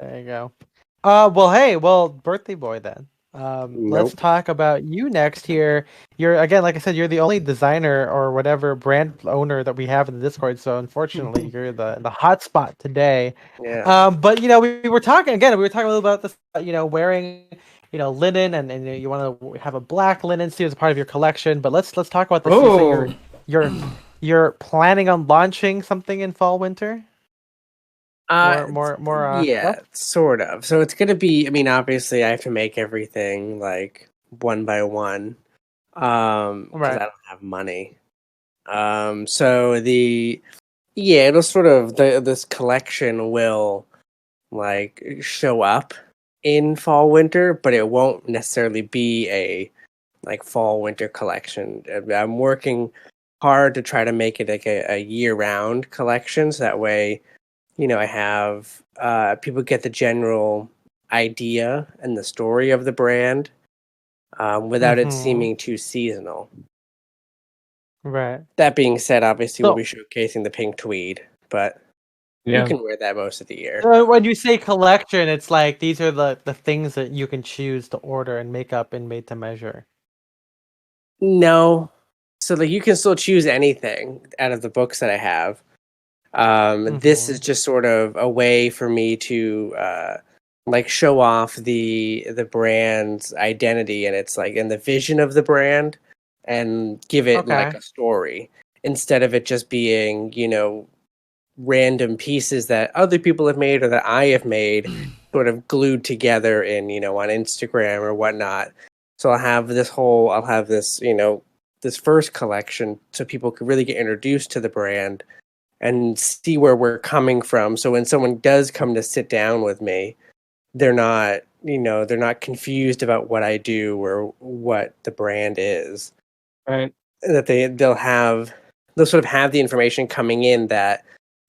There you go. Birthday boy then. Let's Nope. talk about you next here. You're again, like I said, you're the only designer or whatever brand owner that we have in the Discord. So unfortunately, you're the hot spot today. Yeah. But we were talking again. We were talking a little about this. Wearing linen and you want to have a black linen suit as a part of your collection. But let's talk about this. You say Oh, you're you're planning on launching something in fall winter. More Yeah, stuff. sort of. So it's gonna be. I mean, obviously, I have to make everything like one by one, because Right. I don't have money. So it'll sort of this collection will like show up in fall winter, but it won't necessarily be a like fall winter collection. I'm working hard to try to make it like a year round collection, so that way I have people get the general idea and the story of the brand without it Mm-hmm. seeming too seasonal. Right. That being said, obviously we'll be So, showcasing the pink tweed, but you yeah. can wear that most of the year. when you say collection, it's like these are the things that you can choose to order and make up and made to measure. No, so like you can still choose anything out of the books that I have. This is Mm-hmm. just sort of a way for me to like show off the brand's identity, and it's like in the vision of the brand, and give it like Okay. a story instead of it just being random pieces that other people have made or that I have made sort of glued together in on Instagram or whatnot. So I'll have this this first collection so people can really get introduced to the brand and see where we're coming from. So when someone does come to sit down with me, they're not, they're not confused about what I do or what the brand is. Right. That they'll sort of have the information coming in that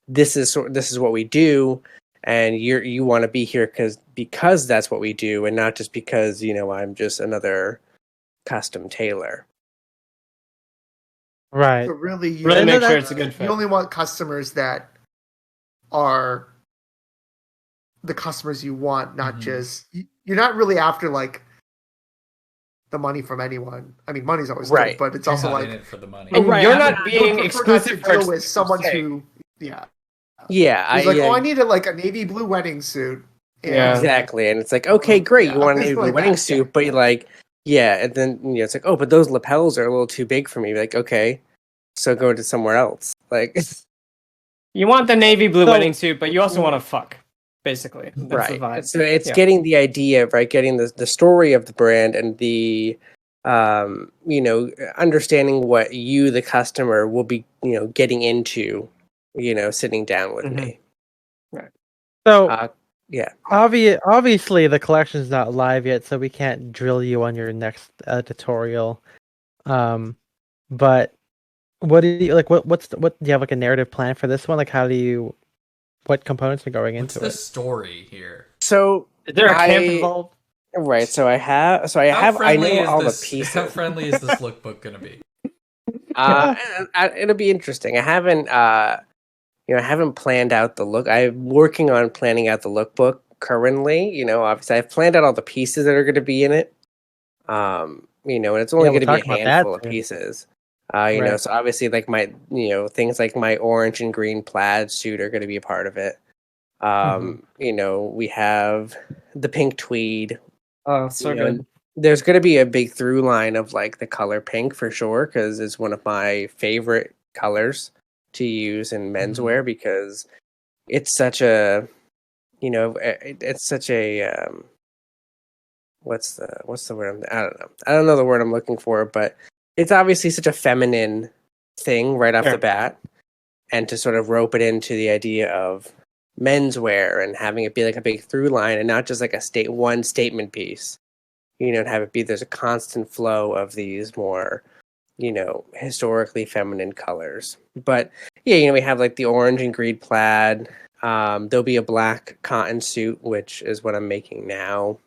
this is what we do, and you want to be here because that's what we do, and not just because I'm just another custom tailor. Right. So really, Really And make sure that it's a good you fit. only want customers that are the customers you want, not just you're not really after like the money from anyone. I mean, money's always good, Right. but it's You're also not in like it for the money. And Right. you're I not mean, you would being prefer not to exclusive for deal with someone sake. who, yeah, Yeah, who's like, yeah, oh, I needed like a navy blue wedding suit. Yeah. exactly. And it's like, okay, great, you Yeah, want a navy blue like wedding that, suit, yeah. but you're like, yeah, and then it's like, oh, but those lapels are a little too big for me. Like, okay, so go to somewhere else. Like, You want the navy blue so wedding suit, but you also want to fuck. Basically, that's the right. vibe. So it's Yeah. getting the idea, right? Getting the story of the brand and the understanding what you, the customer, will be, getting into, sitting down with Mhm. me. so Yeah. obviously the collection's not live yet, so we can't drill you on your next tutorial. But what do you like? What do you have like a narrative plan for this one? Like, what components are going What's into the it? story here? So Is there a camp involved? right. I know all the pieces. How friendly is this lookbook gonna be? It'll be interesting. I haven't I haven't planned out the look. I'm working on planning out the lookbook currently. Obviously I've planned out all the pieces that are going to be in it. And it's only Yeah, we'll going to be talk a about that handful of soon. pieces. Right. So obviously like my, things like my orange and green plaid suit are going to be a part of it. We have the pink tweed. Oh, so good. There's going to be a big through line of like the color pink for sure, because it's one of my favorite colors to use in menswear, because it's such a it's such a what's the word I don't know the word I'm looking for, but it's obviously such a feminine thing right off Sure. the bat, and to sort of rope it into the idea of menswear and having it be like a big through line and not just like one statement piece, and have it be there's a constant flow of these more historically feminine colors. But yeah, we have like the orange and green plaid. There'll be a black cotton suit, which is what I'm making now.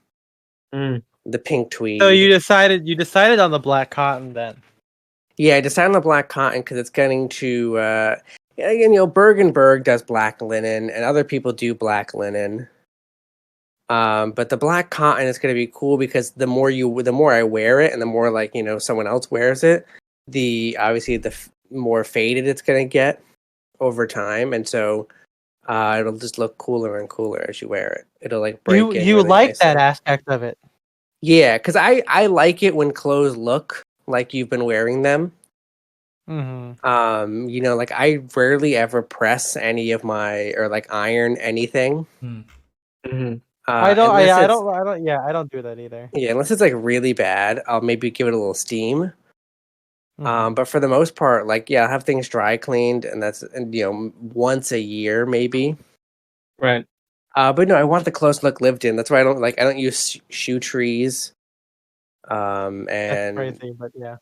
Mm. The pink tweed. So you decided on the black cotton then. Yeah, I decided on the black cotton because it's getting to again, Bergenberg does black linen and other people do black linen. But the black cotton is going to be cool because the more I wear it, and the more like someone else wears it, obviously the more faded it's going to get over time, and so it'll just look cooler and cooler as you wear it. It'll like break in. You really like that nicely. aspect of it? Yeah, because I like it when clothes look like you've been wearing them. Mm-hmm. Like I rarely ever press any of my or like iron anything. Mm-hmm. I don't. Unless I it's, don't. Yeah, I don't do that either. yeah, unless it's like really bad, I'll maybe give it a little steam. Mhm. But for the most part, like I'll have things dry cleaned, and that's once a year maybe. Right. But no, I want the clothes to look lived in. That's why I don't use shoe trees. That's And crazy, but yeah.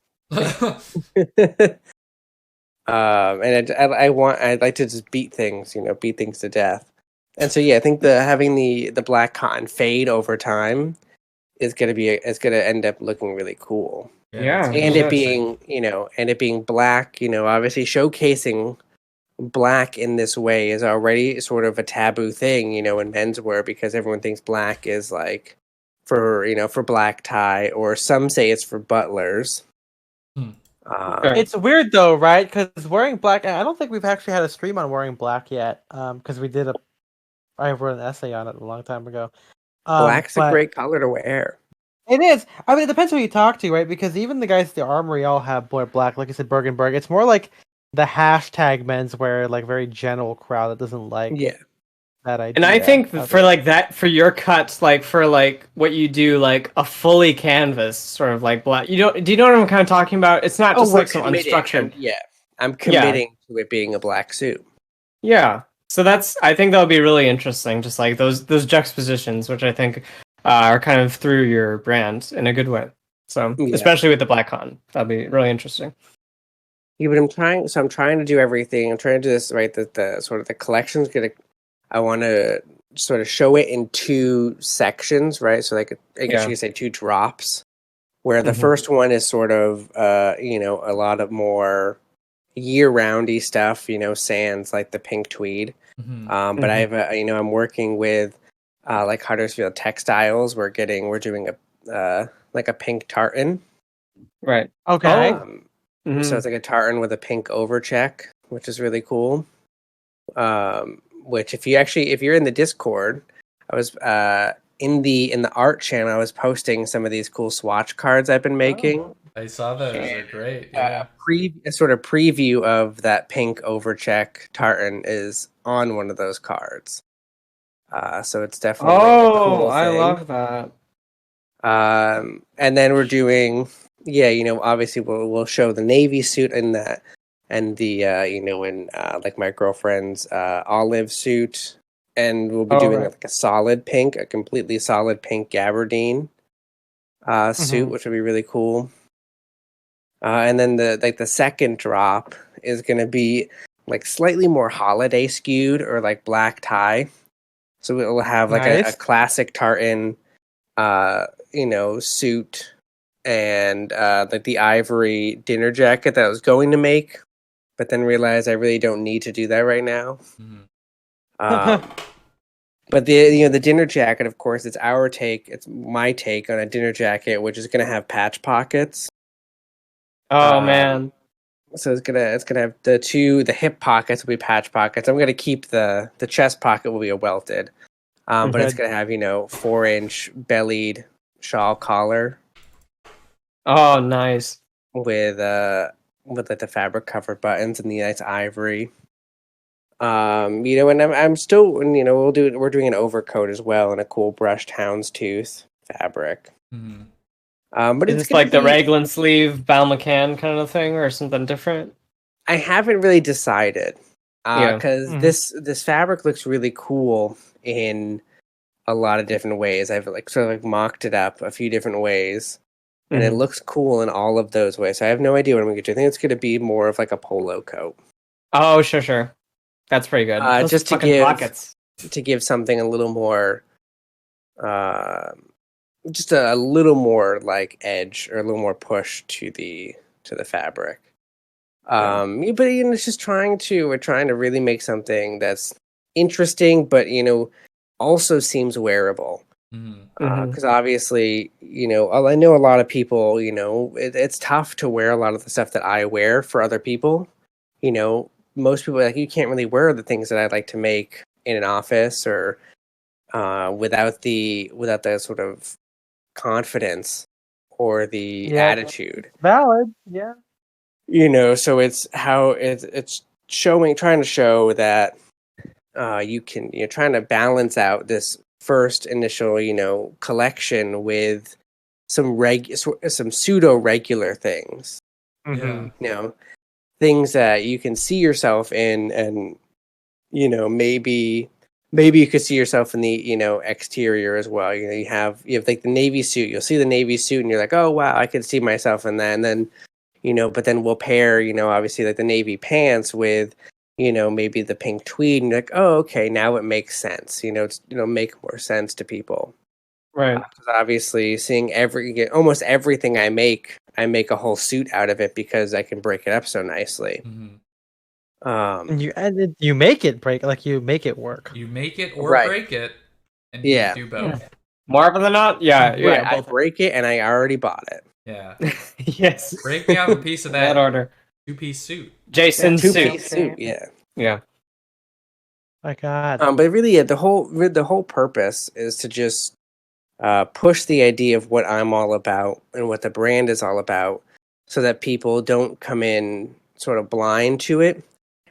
and I'd like to just beat things to death. And so yeah, I think having the black cotton fade over time is gonna end up looking really cool. Yeah, And sure. it being black, obviously showcasing black in this way is already sort of a taboo thing, in menswear, because everyone thinks black is like for black tie, or some say it's for butlers. Sure. It's weird though, right? Because wearing black, I don't think we've actually had a stream on wearing black yet. Because I wrote an essay on it a long time ago. Black's a But great color to wear. it is. I mean, it depends who you talk to, right? Because even the guys at the Armory all have black. Like I said, Bergenberg. It's more like the hashtag menswear, like very general crowd that doesn't like Yeah. that idea. And I think of for it. like that, for your cuts, like for like what you do, like a fully canvas sort of like black. Do you know what I'm kind of talking about? It's not just we're like some committing. unstructured. I'm committing to it being a black suit. Yeah. So I think that'll be really interesting. Just like those juxtapositions, which I think are kind of through your brand in a good way. So Yeah. especially with the black cotton, that'll be really interesting. Yeah, but I'm trying to do everything. I'm trying to do this right. That the sort of the collection's I want to sort of show it in two sections, right? So like I guess you could say two drops, where the first one is sort of a lot of more year-roundy stuff, sans like the pink tweed. But I have I'm working with like Huddersfield Textiles. We're doing a like a pink tartan. Right. Okay. So it's like a tartan with a pink overcheck, which is really cool. Which if you're in the Discord, I was in the art channel, I was posting some of these cool swatch cards I've been making. I saw those. They're great. Yeah. A sort of preview of that pink overcheck tartan is on one of those cards. So it's definitely a cool I thing. love that. And then we're doing, obviously we'll show the navy suit in that, and the like my girlfriend's olive suit, and we'll be doing like a completely solid pink gabardine suit, which would be really cool. And then the second drop is going to be like slightly more holiday skewed, or like black tie. So we'll have like a classic tartan, suit, and like the ivory dinner jacket that I was going to make, but then realized I really don't need to do that right now. But the dinner jacket, of course, it's my take on a dinner jacket, which is going to have patch pockets. Oh man. So it's gonna have the hip pockets will be patch pockets. I'm gonna keep the chest pocket will be a welted. But it's gonna have 4-inch bellied shawl collar. Oh, nice. With like the fabric covered buttons and the nice ivory. And I'm still, we're doing an overcoat as well in a cool brushed houndstooth fabric. But it's like the raglan sleeve Val McCann kind of thing, or something different. I haven't really decided, because this fabric looks really cool in a lot of different ways. I've sort of mocked it up a few different ways, and it looks cool in all of those ways. So I have no idea what I'm going to do. I think it's going to be more of like a polo coat. Oh, sure, that's pretty good. Just to give something a little more, just a little more like edge, or a little more push to the fabric. But it's just we're trying to really make something that's interesting, but also seems wearable. Because obviously, I know a lot of people, it's tough to wear a lot of the stuff that I wear for other people. Most people, like, you can't really wear the things that I like to make in an office or without the sort of confidence or the attitude. Valid, yeah. So it's how it's trying to show that you're trying to balance out this first initial, collection with some pseudo regular things. Yeah. Things that you can see yourself in, and maybe you could see yourself in the exterior as well. You have like the navy suit. You'll see the navy suit, and you're like, oh wow, I could see myself in that. And then but then we'll pair obviously like the navy pants with maybe the pink tweed, and you're like, oh okay, now it makes sense. It's make more sense to people. Right. Because obviously, seeing almost everything I make a whole suit out of it because I can break it up so nicely. And you make it break, like you make it work. You make it or Right. break it, and Yeah. you do both. More often than not, yeah. Right, I'll break it, and I already bought it. Yeah. Yes. Break me out a piece of that order. 2-piece suit. Jason's Two-piece suit. suit, yeah. Yeah. My God. But really, the whole purpose is to just push the idea of what I'm all about and what the brand is all about, so that people don't come in sort of blind to it,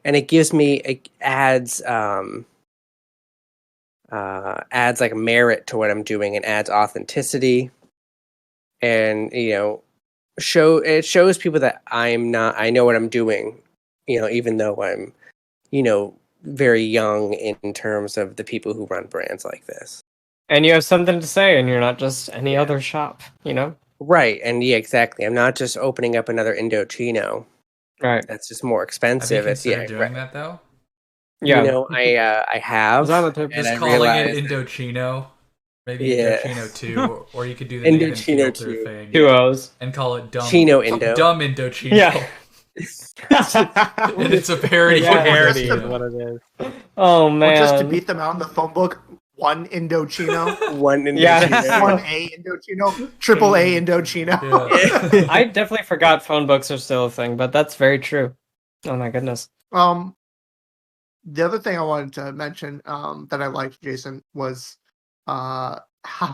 and it adds like merit to what I'm doing, and adds authenticity, and it shows people that I know what I'm doing, even though I'm very young in terms of the people who run brands like this. And you have something to say, and you're not just any other shop, Right, and yeah, exactly. I'm not just opening up another Indochino. Right. That's just more Have expensive. you considered doing that though? Yeah. I have. Was on the tip. and Just I calling realized- it Indochino. Maybe Yeah. Indochino 2, or you could do the Nathan Indochino Fielder 2. thing 2 O's. and call it dumb Indo. dumb Indochino. Yeah. And it's a parody. Yeah, of parody Indochino. is what it is. Oh man. Or just to beat them out in the phone book, one Indochino, One Indochino. Yeah. one A Indochino, triple A Indochino. Yeah. I definitely forgot phone books are still a thing, but that's very true. Oh my goodness. The other thing I wanted to mention that I liked, Jason, was how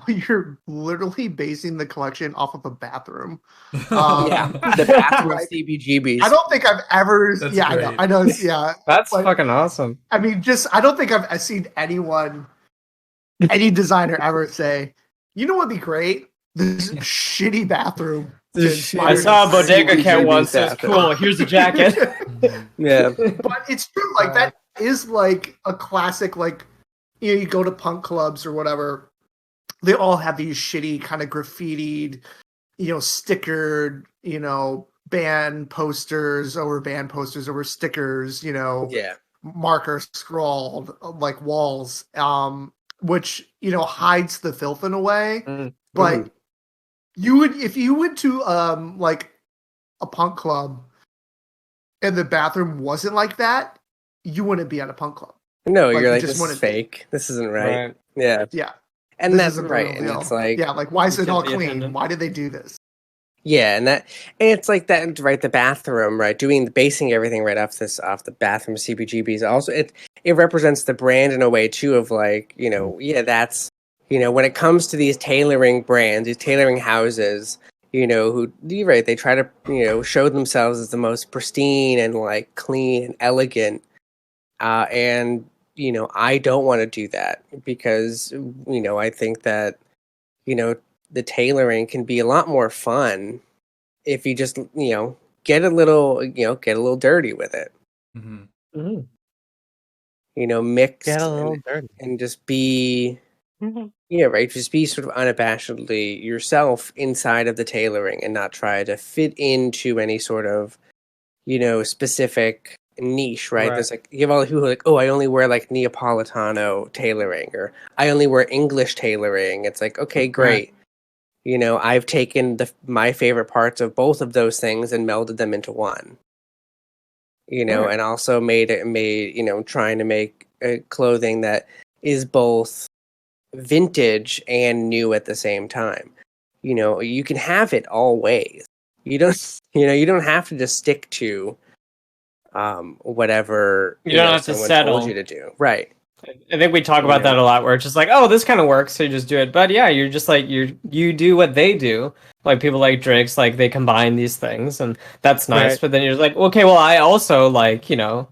you're literally basing the collection off of a bathroom. Yeah, the bathroom Like, CBGBs. I don't think I've ever. That's yeah, great. I know. Yeah, That's But- fucking awesome. I mean, I don't think I've seen any designer ever say, you know what'd be great? This shitty bathroom. I saw a bodega cat CBGB once. It's bathroom. cool. Here's a jacket. Yeah. But it's true. Like, that is like a classic, like, you go to punk clubs or whatever. They all have these shitty kind of graffitied, stickered, band posters over stickers, Yeah. markers scrawled like walls, which hides the filth in a way. But if you went to like a punk club and the bathroom wasn't like that, you wouldn't be at a punk club. No, Like, you're you like, just this is wanted- fake. This isn't right. Right. Yeah. Yeah, And this that's isn't the right. real And deal. it's like, yeah, like, why is it You all can't be clean? attendant. Why did they do this? yeah, and it's like that, right? The bathroom, right? Basing everything right off the bathroom CBGBs. Also, it represents the brand in a way too, of like, that's, when it comes to these tailoring brands, these tailoring houses, who, you're right, they try to, show themselves as the most pristine and like clean and elegant. And, I don't want to do that because, I think that, the tailoring can be a lot more fun if you just, get a little dirty with it. Mhm. Mix Get a little dirty. and just be, yeah, right. Just be sort of unabashedly yourself inside of the tailoring and not try to fit into any sort of, specific niche, right? There's like, you have all the people who are like, oh, I only wear like Neapolitano tailoring, or I only wear English tailoring. It's like, okay, great. I've taken my favorite parts of both of those things and melded them into one. And also made trying to make clothing that is both vintage and new at the same time. You can have it all ways. You don't have to just stick to whatever You don't have to someone settle. told you to do. Right. I think we talk about that a lot, where it's just like, oh, this kind of works, so you just do it. But yeah, you're just like you do what they do. Like people like Drake's, like they combine these things, and that's nice. Right. But then you're like, okay, well, I also like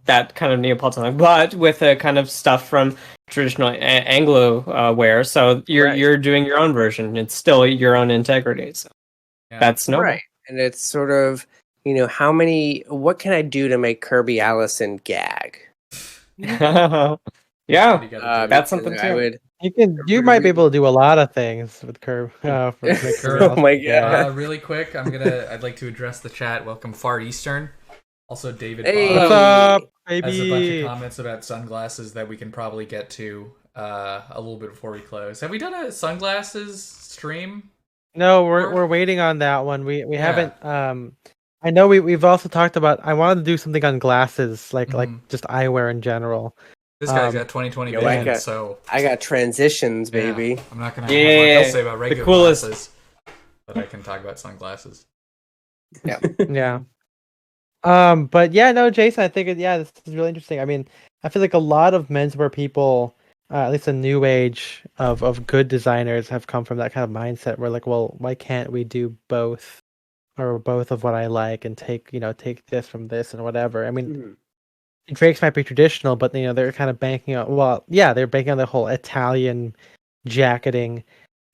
that kind of Neapolitan, but with a kind of stuff from traditional Anglo wear. So you're doing your own version. It's still your own integrity. So that's normal. Right. And it's sort of what can I do to make Kirby Allison gag? Yeah, because that's something too. You might be able to do a lot of things with Curve. Oh my god! Really quick, I'd like to address the chat. Welcome Far Eastern. Also, David. Hey. What's up, Has a bunch of baby? comments about sunglasses that we can probably get to a little bit before we close. Have we done a sunglasses stream? No, we're waiting on that one. We haven't. I know we've also talked about. I wanted to do something on glasses, like just eyewear in general. This guy's got 20/20 vision, so I got transitions, baby. Yeah, I'm not gonna have much else to say about regular glasses, but I can talk about sunglasses. Yeah. Yeah. But yeah, no, Jason, I think this is really interesting. I mean, I feel like a lot of menswear people, at least a new age of good designers, have come from that kind of mindset where like, well, why can't we do both, or both of what I like, and take this from this and whatever. I mean, Drake's might be traditional, but they're kind of banking on. Well, yeah, they're banking on the whole Italian jacketing,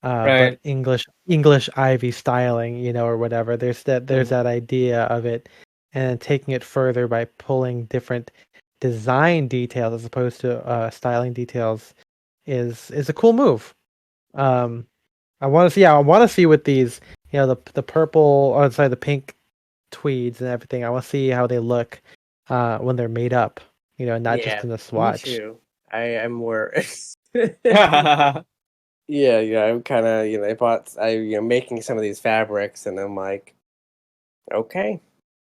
Right. but English Ivy styling, or whatever. There's that idea of it, and taking it further by pulling different design details as opposed to styling details is a cool move. I want to see with these, the purple, or sorry, the pink tweeds and everything. I want to see how they look when they're made up, not just in the swatch. Me too. I'm more. Yeah. Yeah, I'm kind of, making some of these fabrics, and I'm like, okay.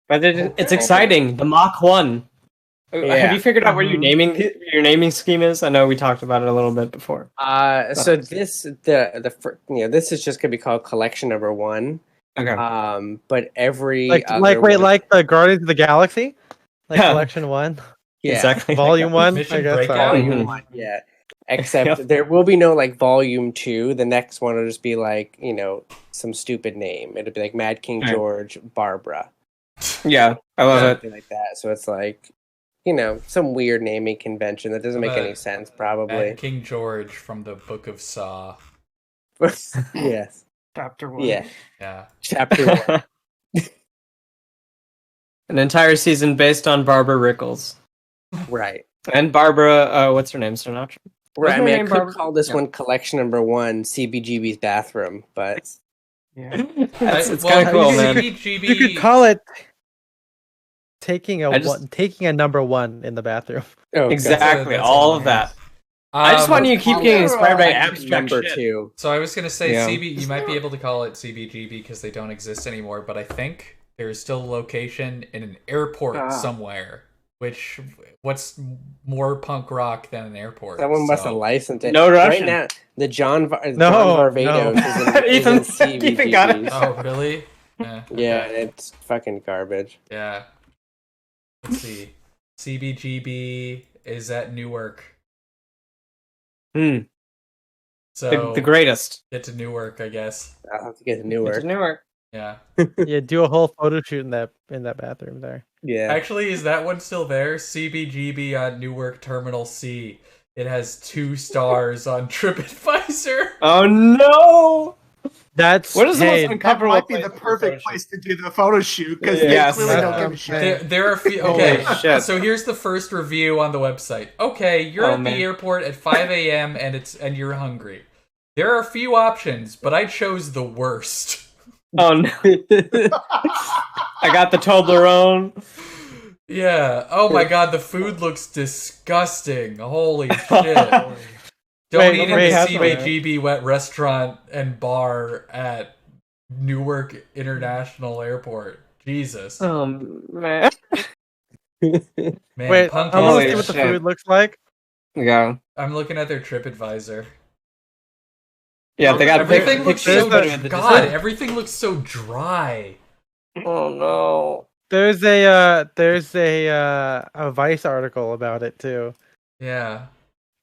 But it's exciting. The Mach 1. Have you figured out where your naming scheme is? I know we talked about it a little bit before. So this this is just gonna be called collection number 1. Okay. But every like the Guardians of the Galaxy, like collection 1. Yeah, exactly. Volume 1. Mission I guess. Breakout. Volume 1. Yeah. Except there will be no like volume 2. The next one will just be like some stupid name. It'll be like Mad King George Barbara. Yeah, I love Something like that. So it's like some weird naming convention that doesn't make any sense. Probably Mad King George from the Book of Saw. Yes. Chapter 1. Yeah. Chapter 1. An entire season based on Barbara Rickles. Right. And Barbara, what's her name? Sinatra? Right. I mean, I could call this one collection number 1 CBGB's bathroom, but it's kind of cool, man. CBGB... You could call it taking a number 1 in the bathroom. Oh, exactly, that's all of that. I just want you to keep getting inspired by abstract number shit. 2. So I was gonna say you might be able to call it CBGB because they don't exist anymore, but I think there's still a location in an airport somewhere. Which, what's more punk rock than an airport? Someone must have licensed it. No Russian. Right now, the John Varvatos is in CBGB. Ethan got it. Oh, really? Yeah, it's fucking garbage. Yeah. Let's see. CBGB is at Newark. So the greatest. Get to Newark, I guess. I'll have to get to Newark. Yeah. Yeah, do a whole photo shoot in that bathroom there. Yeah. Actually, is that one still there? CBGB on Newark Terminal C. It has 2 stars on TripAdvisor. Oh no! That's what is the most that uncomfortable? might be the perfect place to do the photo shoot because they clearly don't give a shit. There are few. Okay, so here's the first review on the website. Okay, you're at the airport at 5 a.m. and you're hungry. There are a few options, but I chose the worst. Oh no! I got the Toblerone. Yeah. Oh my god, the food looks disgusting. Holy shit. Don't eat in the CBGB wet restaurant and bar at Newark International Airport. Jesus. Oh man. Man, wait, I want to see what the food looks like. Yeah. I'm looking at their TripAdvisor. Yeah, they got everything looks so pictures. God. Everything looks so dry. Oh no. There's a Vice article about it too. Yeah.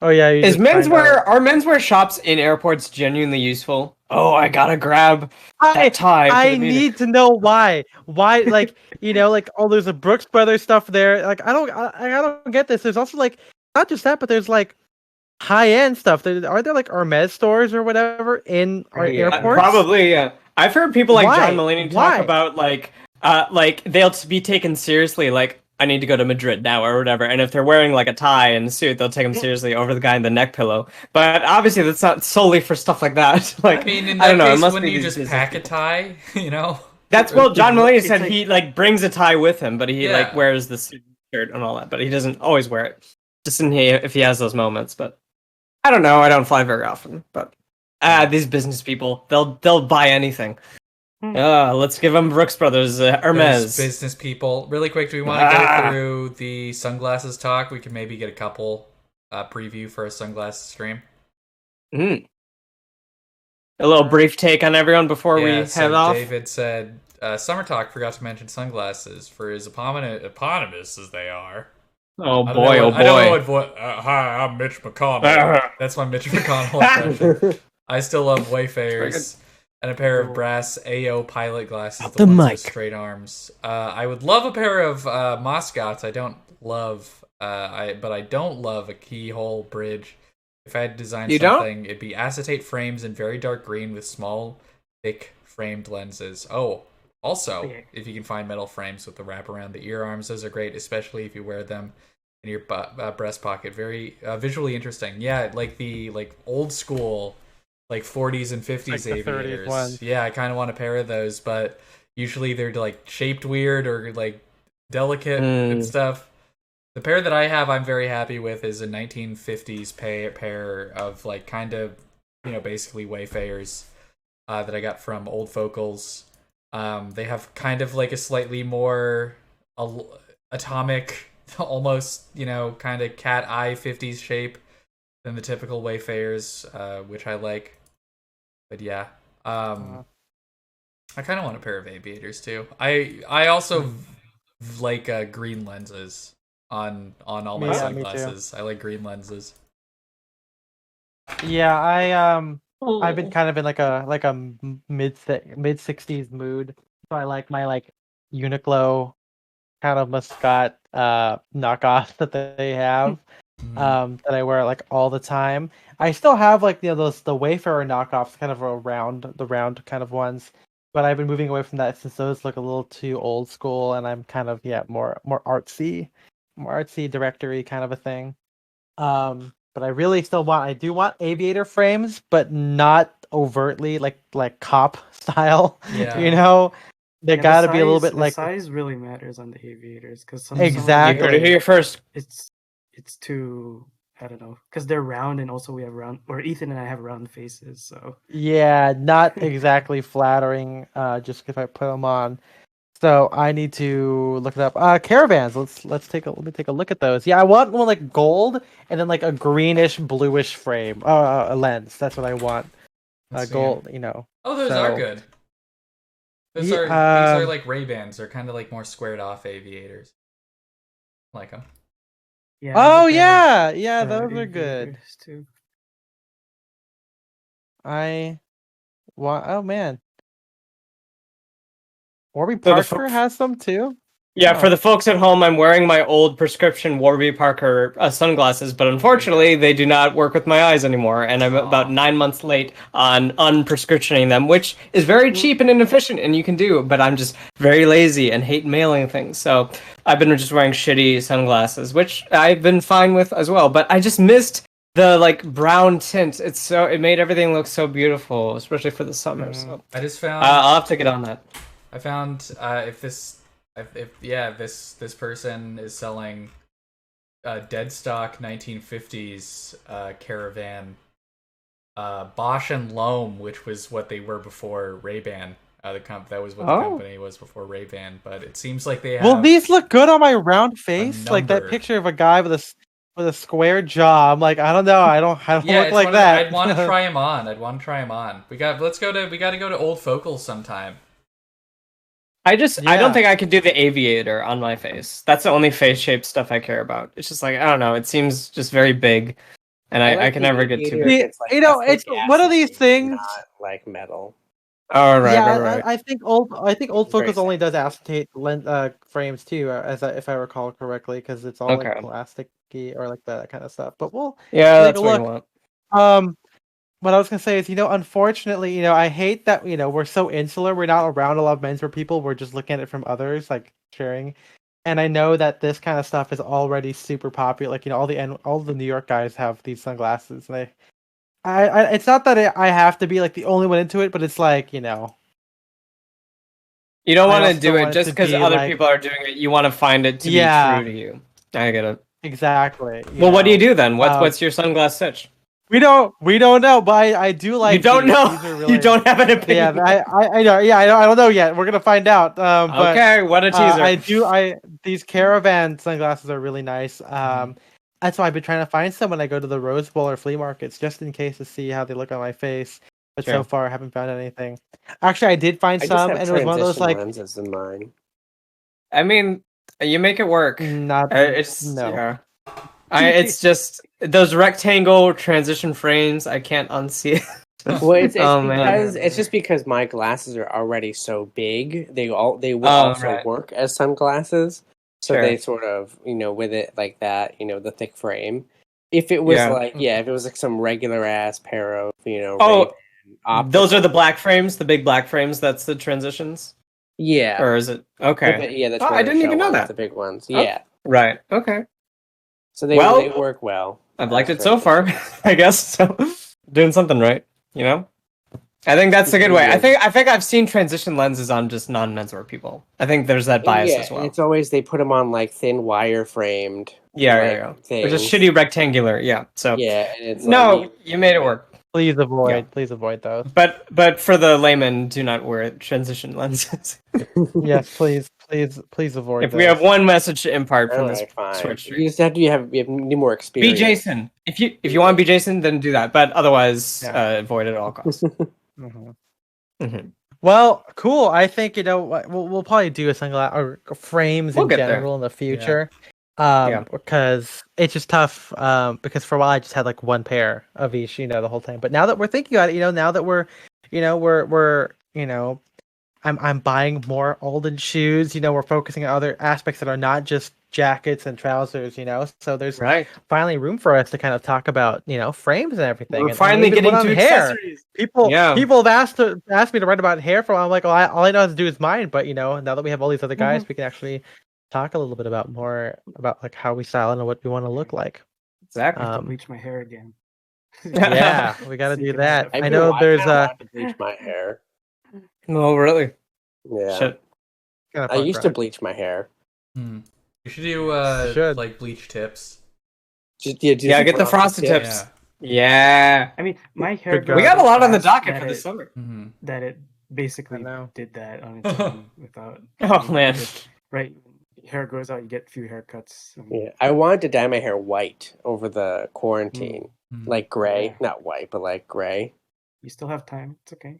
Oh yeah, you Are just find out. menswear shops in airports genuinely useful? Oh, I gotta grab that tie. for I the meeting. need to know why. Why, like, like, oh, there's a Brooks Brothers stuff there. Like, I don't get this. There's also like not just that, but there's like high end stuff. Are there like Hermes stores or whatever in our airports? Probably, yeah. I've heard people like Why? John Mulaney talk about like they'll be taken seriously. Like, I need to go to Madrid now or whatever. And if they're wearing like a tie and a suit, they'll take them seriously over the guy in the neck pillow. But obviously, that's not solely for stuff like that. Like, I mean, in I don't that know. It case, must wouldn't be you these just pack a tie? You know. That's well. John Mulaney said like, he like brings a tie with him, but he Yeah. like wears the suit shirt and all that. But he doesn't always wear it. Just if he has those moments. But I don't know. I don't fly very often. But these business people, they'll buy anything. Let's give them Brooks Brothers, Hermes. Those business people. Really quick, do we want to go through the sunglasses talk? We can maybe get a couple preview for a sunglasses stream. A little brief take on everyone before we head off. David said, Summer Talk forgot to mention sunglasses for as eponymous as they are. Oh boy, I don't know what hi, I'm Mitch McConnell. That's my Mitch McConnell impression. I still love Wayfarers. And a pair of brass AO pilot glasses, the ones with straight arms. I would love a pair of Moscots. I don't love, but I don't love a keyhole bridge. If I had to design something, it'd be acetate frames in very dark green with small, thick framed lenses. Oh, also, if you can find metal frames with the wrap around the ear arms, those are great, especially if you wear them in your breast pocket. Very visually interesting. Yeah, like the old school. Like 40s and 50s like aviators. Yeah, I kind of want a pair of those, but usually they're like shaped weird or like delicate and stuff. The pair that I have, I'm very happy with, is a 1950s pair of like kind of, basically Wayfarers that I got from Old Focals. They have kind of like a slightly more atomic, almost, kind of cat eye 50s shape than the typical Wayfarers, which I like. But yeah, I kind of want a pair of aviators too. I also like green lenses on all my sunglasses. I like green lenses. Yeah, I've been kind of in like a mid 60s mood. So I like my like Uniqlo kind of mascot knockoff that they have. That I wear like all the time. I still have like the Wayfarer knockoffs, kind of the round kind of ones, but I've been moving away from that since those look a little too old school, and I'm kind of more artsy, directory kind of a thing. But I really I do want aviator frames, but not overtly like cop style. Yeah. They gotta be a little bit the like size really matters on the aviators because exactly. You heard it here first. It's too, I don't know, because they're round, and also we have round, or Ethan and I have round faces, so yeah, not exactly flattering. Just if I put them on, so I need to look it up. Caravans. Let me take a look at those. Yeah, I want one like gold and then like a greenish bluish frame. A lens. That's what I want. Gold. Oh, those are good. These are like Ray-Bans. They're kind of like more squared off aviators. I like them. yeah. Oh yeah, those are good. Too. Oh man, Warby Parker has them too. Yeah, for the folks at home, I'm wearing my old prescription Warby Parker sunglasses, but unfortunately, they do not work with my eyes anymore, and I'm about 9 months late on unprescriptioning them, which is very cheap and inefficient, and you can do, but I'm just very lazy and hate mailing things, so I've been just wearing shitty sunglasses, which I've been fine with as well, but I just missed the brown tint. It made everything look so beautiful, especially for the summer. So I just found I'll have to get on that. I found if this person is selling dead stock 1950s Caravan, Bosch and Lohm, which was what they were before Ray-Ban. That was what the company was before Ray-Ban, but it seems like they have. Well, these look good on my round face. Like that picture of a guy with with a square jaw. I'm like, I don't know. I don't Yeah, look like that. I'd want to try him on. We got to go to Old Focals sometime. I don't think I could do the aviator on my face. That's the only face shaped stuff I care about. It's just like, I don't know, it seems just very big, and I can never get too big. It's like It's one of these things. Not like metal. Oh right, Yeah, right. I think Old Focus Very only does acetate frames too, if I recall correctly, because it's all like plasticky or like that kind of stuff. But we'll take that's a what look. you want. What I was gonna say is, unfortunately, I hate that we're so insular. We're not around a lot of menswear people. We're just looking at it from others, like sharing. And I know that this kind of stuff is already super popular. Like all the New York guys have these sunglasses, and I it's not that I have to be like the only one into it, but it's like You don't want to do it just because other people are doing it. You want to find it to be true to you. I get it. Exactly. Well, what do you do then? What's your sunglass stitch? We don't know, but I do like. You don't know. These are really, you don't have an opinion. Yeah, I know. Yeah, I don't know yet. We're gonna find out. But, okay, what a teaser. These caravan sunglasses are really nice. That's why I've been trying to find some when I go to the Rose Bowl or flea markets, just in case to see how they look on my face. But so far, I haven't found anything. Actually, I did find some, and it was one of those like lenses in mine. I mean, you make it work. It's just those rectangle transition frames. I can't unsee it. Well, it's just because my glasses are already so big. They will also work as sunglasses. So they sort of, with it like that, the thick frame. If it was if it was like some regular ass pair of, those are the black frames, the big black frames. That's the transitions. Yeah. Or is it okay? That's I didn't even know that. The big ones. Yeah. Right. Okay. So they work well. I've liked it so far, I guess. So doing something right, I think that's a good way. I think I've seen transition lenses on just non-menswear people. I think there's that bias as well. It's always they put them on like thin wire framed. Yeah. They're just shitty rectangular. Yeah. So and it's you made it work. Please avoid those. But for the layman, do not wear transition lenses. Yes, please avoid. If we have one message to impart from this Switch, you just have to need more experience. Be Jason. If you want to be Jason, then do that. But otherwise, avoid it at all costs. Well, cool. I think we'll probably do a sunglass or frames in general in the future. Because it's just tough. Because for a while I just had like one pair of each, the whole time. But now that we're thinking about it, now that we're I'm buying more Alden shoes. We're focusing on other aspects that are not just jackets and trousers. So there's finally room for us to kind of talk about frames and everything. We're finally getting to hair. Accessories. People have asked me to write about hair for a while. I'm like, well, all I know how to do is mine. But now that we have all these other guys, we can actually talk a little bit more about like how we style and what we want to look like. Exactly. Bleach my hair again. Yeah, we got to do that. I know there's to bleach my hair. No, really. Yeah. Shit. I used to bleach my hair. You should do like bleach tips. Get the frosted tips. Yeah. I mean, my hair. We got a lot on the docket for this summer. That it basically did that on its own without. Oh man. Right. Hair grows out, you get a few haircuts. Yeah, I wanted to dye my hair white over the quarantine, like gray, not white, but like gray. You still have time. It's okay.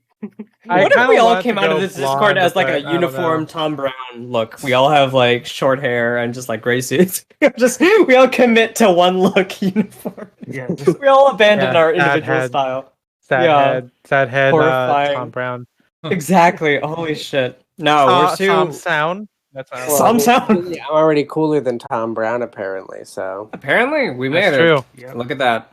What if we all came out of this Discord as like a uniform Tom Brown look? We all have like short hair and just like gray suits. We all commit to one look uniform. Yeah, we all abandon our individual style. Sad head. Tom Brown. Exactly. Holy shit. No, we're too. Tom Sound. That's some sound. I'm already cooler than Tom Brown, apparently. So apparently, we made it. True. Yep. Look at that.